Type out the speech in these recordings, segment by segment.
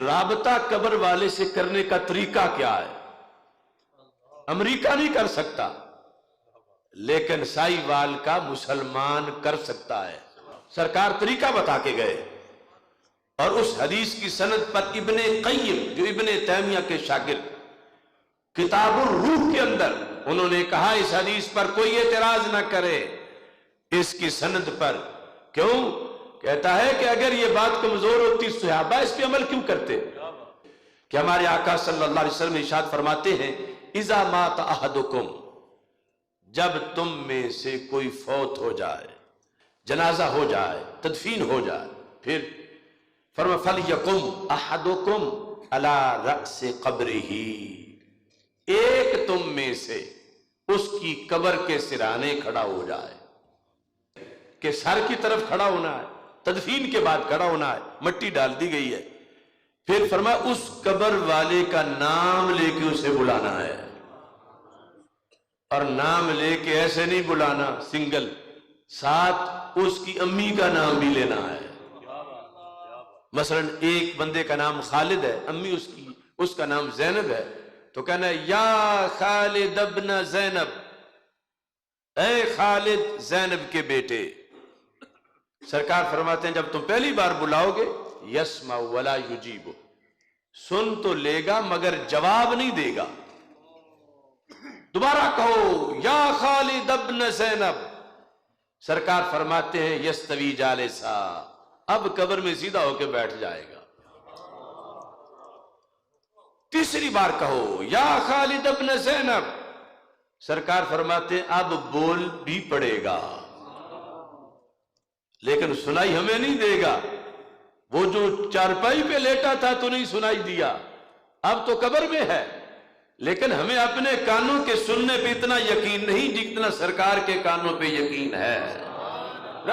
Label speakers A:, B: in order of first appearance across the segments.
A: رابطہ قبر والے سے کرنے کا طریقہ کیا ہے؟ امریکہ نہیں کر سکتا، لیکن سائی وال کا مسلمان کر سکتا ہے۔ سرکار طریقہ بتا کے گئے، اور اس حدیث کی سند پر ابن قیم جو ابن تیمیہ کے شاگرد، کتاب الروح کے اندر انہوں نے کہا اس حدیث پر کوئی اعتراض نہ کرے اس کی سند پر۔ کیوں؟ کہتا ہے کہ اگر یہ بات کمزور ہوتی صحابہ اس پہ عمل کیوں کرتے؟ کہ ہمارے آقا صلی اللہ علیہ وسلم ارشاد فرماتے ہیں اذا مات احدکم، جب تم میں سے کوئی فوت ہو جائے، جنازہ ہو جائے، تدفین ہو جائے، پھر فرما فَلْيَقُمْ أَحَدُكُمْ عَلَى رَأْسِ قَبْرِهِ، ایک تم میں سے اس کی قبر کے سرانے کھڑا ہو جائے، کہ سر کی طرف کھڑا ہونا ہے، تدفین کے بعد کھڑا ہونا ہے، مٹی ڈال دی گئی ہے، پھر فرمایا اس قبر والے کا نام لے کے اسے بلانا ہے، اور نام لے کے ایسے نہیں بلانا سنگل، ساتھ اس کی امی کا نام بھی لینا ہے۔ مثلا ایک بندے کا نام خالد ہے، امی اس کا نام زینب ہے، تو کہنا ہے یا خالد ابن زینب، اے خالد زینب کے بیٹے۔ سرکار فرماتے ہیں جب تم پہلی بار بلاؤ گے یسمع ولا یجیب، سن تو لے گا مگر جواب نہیں دے گا۔ دوبارہ کہو یا خالد ابن زینب، سرکار فرماتے ہیں یستوی جالسا، اب قبر میں سیدھا ہو کے بیٹھ جائے گا۔ تیسری بار کہو یا خالد ابن زینب، سرکار فرماتے ہیں اب بول بھی پڑے گا، لیکن سنائی ہمیں نہیں دے گا۔ وہ جو چارپائی پہ لیٹا تھا تو نہیں سنائی دیا، اب تو قبر میں ہے، لیکن ہمیں اپنے کانوں کے سننے پہ اتنا یقین نہیں جتنا سرکار کے کانوں پہ یقین ہے۔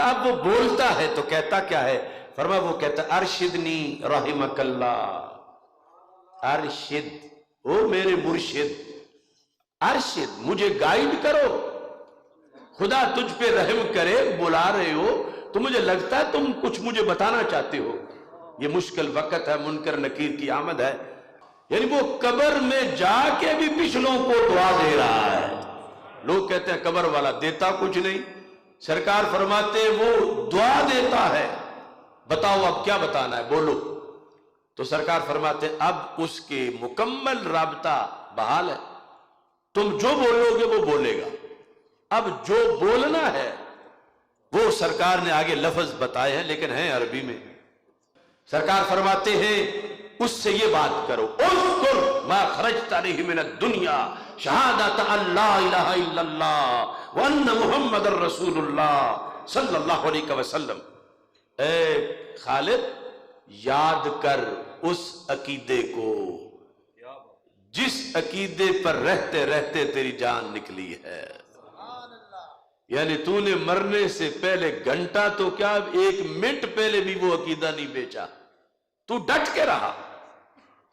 A: اب وہ بولتا ہے تو کہتا کیا ہے؟ فرمایا وہ کہتا ارشدنی رحمک اللہ، ارشد، او میرے مرشد، ارشد، مجھے گائیڈ کرو، خدا تجھ پہ رحم کرے، بلا رہے ہو تو مجھے لگتا ہے تم کچھ مجھے بتانا چاہتے ہو، یہ مشکل وقت ہے، منکر نکیر کی آمد ہے۔ یعنی وہ قبر میں جا کے بھی پچھلوں کو دعا دے رہا ہے۔ لوگ کہتے ہیں قبر والا دیتا کچھ نہیں، سرکار فرماتے ہیں وہ دعا دیتا ہے، بتاؤ اب کیا بتانا ہے، بولو۔ تو سرکار فرماتے ہیں اب اس کے مکمل رابطہ بحال ہے، تم جو بولو گے وہ بولے گا، اب جو بولنا ہے وہ سرکار نے آگے لفظ بتائے ہیں لیکن ہیں عربی میں۔ سرکار فرماتے ہیں اس سے یہ بات کرو اذکر ما خرجت علیہ من الدنیا شہادت ان لا الہ الا اللہ وان محمد رسول اللہ صلی اللہ علیہ وسلم۔ اے خالد یاد کر اس عقیدے کو جس عقیدے پر رہتے رہتے تیری جان نکلی ہے، یعنی تو نے مرنے سے پہلے گھنٹہ تو کیا ایک منٹ پہلے بھی وہ عقیدہ نہیں بیچا، تو ڈٹ کے رہا،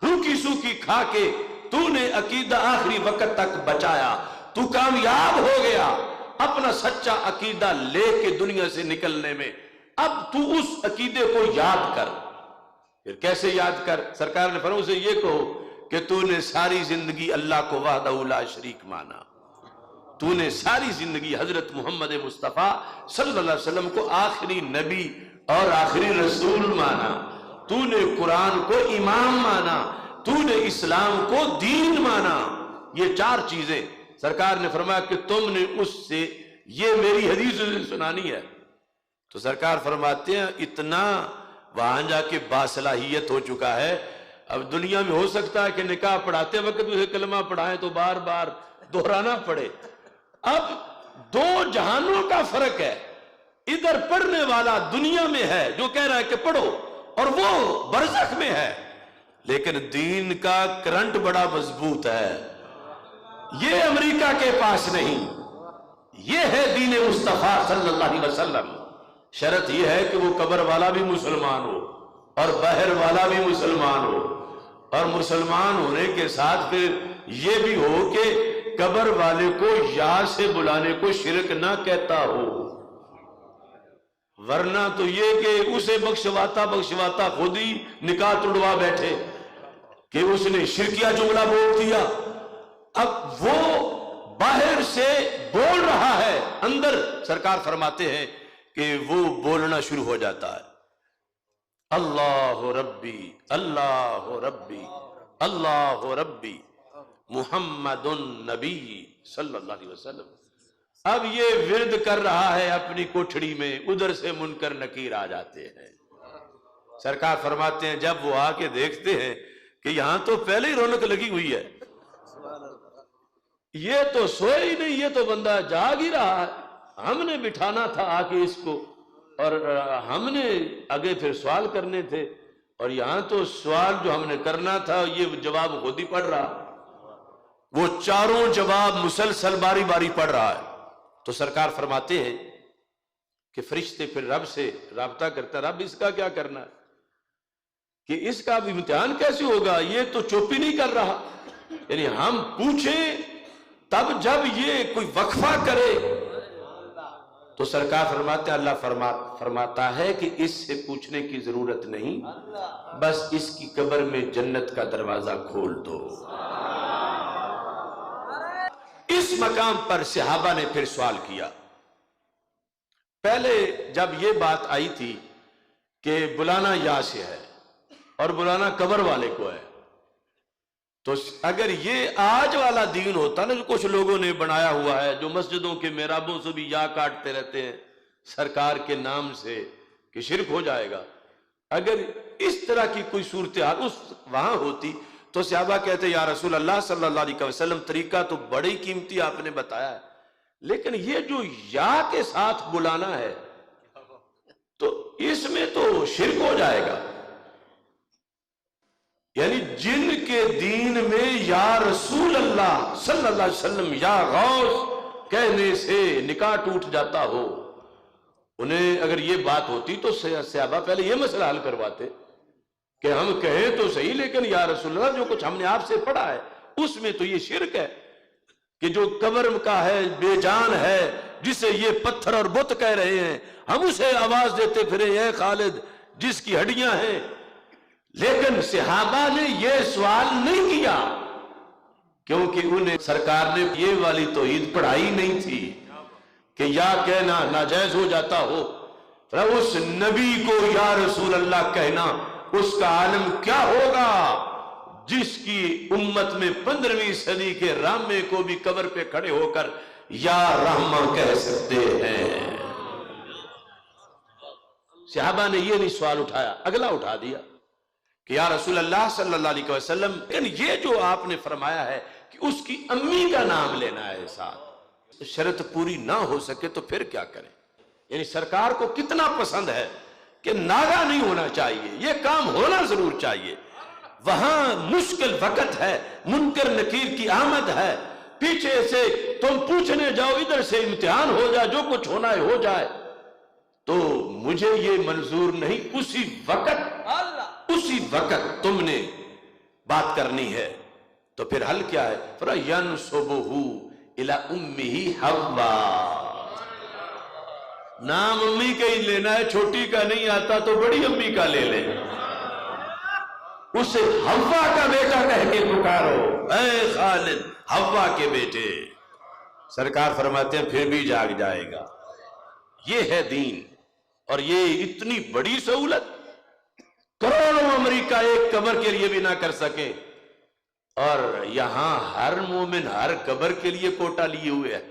A: روکی سوکی کھا کے تو نے عقیدہ آخری وقت تک بچایا، تو کامیاب ہو گیا اپنا سچا عقیدہ لے کے دنیا سے نکلنے میں۔ اب تو اس عقیدے کو یاد کر۔ پھر کیسے یاد کر؟ سرکار نے فرمایا اسے یہ کہو کہ تو نے ساری زندگی اللہ کو وحدہ لا شریک مانا، تو نے ساری زندگی حضرت محمد مصطفیٰ صلی اللہ علیہ وسلم کو آخری نبی اور آخری رسول مانا، تو نے قرآن کو امام مانا، تو نے اسلام کو دین مانا۔ یہ چار چیزیں سرکار نے فرمایا کہ تم نے اس سے یہ میری حدیث سنانی ہے۔ تو سرکار فرماتے ہیں اتنا وہاں جا کے باصلاحیت ہو چکا ہے، اب دنیا میں ہو سکتا ہے کہ نکاح پڑھاتے وقت اسے کلمہ پڑھائیں تو بار بار دہرانا پڑے۔ اب دو جہانوں کا فرق ہے، ادھر پڑھنے والا دنیا میں ہے جو کہہ رہا ہے کہ پڑھو، اور وہ برزخ میں ہے، لیکن دین کا کرنٹ بڑا مضبوط ہے، یہ امریکہ کے پاس نہیں، یہ ہے دین مصطفیٰ صلی اللہ علیہ وسلم۔ شرط یہ ہے کہ وہ قبر والا بھی مسلمان ہو اور باہر والا بھی مسلمان ہو، اور مسلمان ہونے کے ساتھ پھر یہ بھی ہو کہ قبر والے کو یا سے بلانے کو شرک نہ کہتا ہو۔ ورنہ تو یہ کہ اسے بخشواتا خود ہی نکاح توڑوا بیٹھے کہ اس نے شرکیہ جملہ بول دیا. اب وہ باہر سے بول رہا ہے، اندر سرکار فرماتے ہیں کہ وہ بولنا شروع ہو جاتا ہے، اللہ ربی اللہ ربی اللہ ربی محمد النبی صلی اللہ علیہ وسلم. اب یہ ورد کر رہا ہے اپنی کوٹھڑی میں، ادھر سے منکر نکیر آ جاتے ہیں. سرکار فرماتے ہیں جب وہ آ کے دیکھتے ہیں کہ یہاں تو پہلے ہی رونق لگی ہوئی ہے، یہ تو سوئے ہی نہیں، یہ تو بندہ جاگ ہی رہا ہے، ہم نے بٹھانا تھا آ کے اس کو، اور ہم نے آگے پھر سوال کرنے تھے، اور یہاں تو سوال جو ہم نے کرنا تھا یہ جواب خود ہی پڑھ رہا. وہ چاروں جواب مسلسل باری باری پڑھ رہا ہے. تو سرکار فرماتے ہیں کہ فرشتے پھر رب سے رابطہ کرتا، رب اس کا کیا کرنا ہے، کہ اس کا بھی امتحان کیسے ہوگا، یہ تو چوپی نہیں کر رہا. یعنی ہم پوچھیں تب جب یہ کوئی وقفہ کرے. تو سرکار فرماتے ہیں، اللہ فرماتا ہے کہ اس سے پوچھنے کی ضرورت نہیں، بس اس کی قبر میں جنت کا دروازہ کھول دو. اس مقام پر صحابہ نے پھر سوال کیا. پہلے جب یہ بات آئی تھی کہ بلانا یا سے ہے اور بلانا قبر والے کو ہے، تو اگر یہ آج والا دین ہوتا نا جو کچھ لوگوں نے بنایا ہوا ہے، جو مسجدوں کے محرابوں سے بھی یا کاٹتے رہتے ہیں سرکار کے نام سے کہ شرک ہو جائے گا، اگر اس طرح کی کوئی صورتحال اس وہاں ہوتی تو صحابہ کہتے یا رسول اللہ صلی اللہ علیہ وسلم طریقہ تو بڑی قیمتی آپ نے بتایا ہے، لیکن یہ جو یا کے ساتھ بلانا ہے تو اس میں تو شرک ہو جائے گا. یعنی جن کے دین میں یا رسول اللہ صلی اللہ علیہ وسلم یا غوث کہنے سے نکاح ٹوٹ جاتا ہو، انہیں اگر یہ بات ہوتی تو صحابہ پہلے یہ مسئلہ حل کرواتے کہ ہم کہیں تو صحیح لیکن یا رسول اللہ جو کچھ ہم نے آپ سے پڑھا ہے اس میں تو یہ شرک ہے کہ جو قبر کا ہے بے جان ہے جسے یہ پتھر اور بت کہہ رہے ہیں، ہم اسے آواز دیتے پھرے اے خالد جس کی ہڈیاں ہیں. لیکن صحابہ نے یہ سوال نہیں کیا کیونکہ انہیں سرکار نے یہ والی توحید پڑھائی نہیں تھی کہ یا کہنا ناجائز ہو جاتا ہو. اس نبی کو یا رسول اللہ کہنا اس کا عالم کیا ہوگا جس کی امت میں 15ویں صدی کے رامے کو بھی قبر پہ کھڑے ہو کر یا رحمہ کہہ سکتے ہیں. صحابہ نے یہ نہیں سوال اٹھایا، اگلا اٹھا دیا کہ یا رسول اللہ صلی اللہ علیہ وسلم، یعنی یہ جو آپ نے فرمایا ہے کہ اس کی امی کا نام لینا ہے ساتھ، شرط پوری نہ ہو سکے تو پھر کیا کریں. یعنی سرکار کو کتنا پسند ہے کہ ناغہ نہیں ہونا چاہیے، یہ کام ہونا ضرور چاہیے. وہاں مشکل وقت ہے، منکر نکیر کی آمد ہے، پیچھے سے تم پوچھنے جاؤ، ادھر سے امتحان ہو جائے، جو کچھ ہونا ہے ہو جائے، تو مجھے یہ منظور نہیں. اسی وقت تم نے بات کرنی ہے. تو پھر حل کیا ہے؟ فَيَنْسُبُهُ إِلَىٰ أُمِّهِ حَوَّا. نام امی کا ہی لینا ہے، چھوٹی کا نہیں آتا تو بڑی امی کا لے لیں. اسے حوا کا بیٹا کہہ کے پکارو، اے خالد حوا کے بیٹے. سرکار فرماتے ہیں پھر بھی جاگ جائے گا. یہ ہے دین، اور یہ اتنی بڑی سہولت کروڑوں امریکہ ایک قبر کے لیے بھی نہ کر سکے، اور یہاں ہر مومن ہر قبر کے لیے کوٹا لیے ہوئے ہے.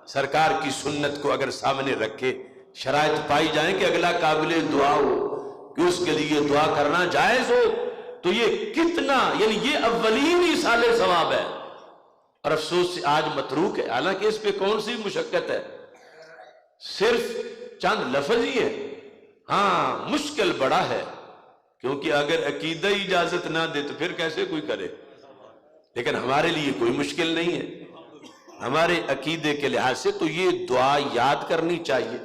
A: سرکار کی سنت کو اگر سامنے رکھے، شرائط پائی جائیں کہ اگلا قابل دعا ہو کہ اس کے لیے دعا کرنا جائز ہو، تو یہ کتنا، یعنی یہ اولین ہی سال ثواب ہے. اور افسوس سے آج متروک ہے، حالانکہ اس پہ کون سی مشقت ہے، صرف چند لفظ ہی ہے. ہاں مشکل بڑا ہے، کیونکہ اگر عقیدہ اجازت نہ دے تو پھر کیسے کوئی کرے. لیکن ہمارے لیے کوئی مشکل نہیں ہے، ہمارے عقیدے کے لحاظ سے تو یہ دعا یاد کرنی چاہیے.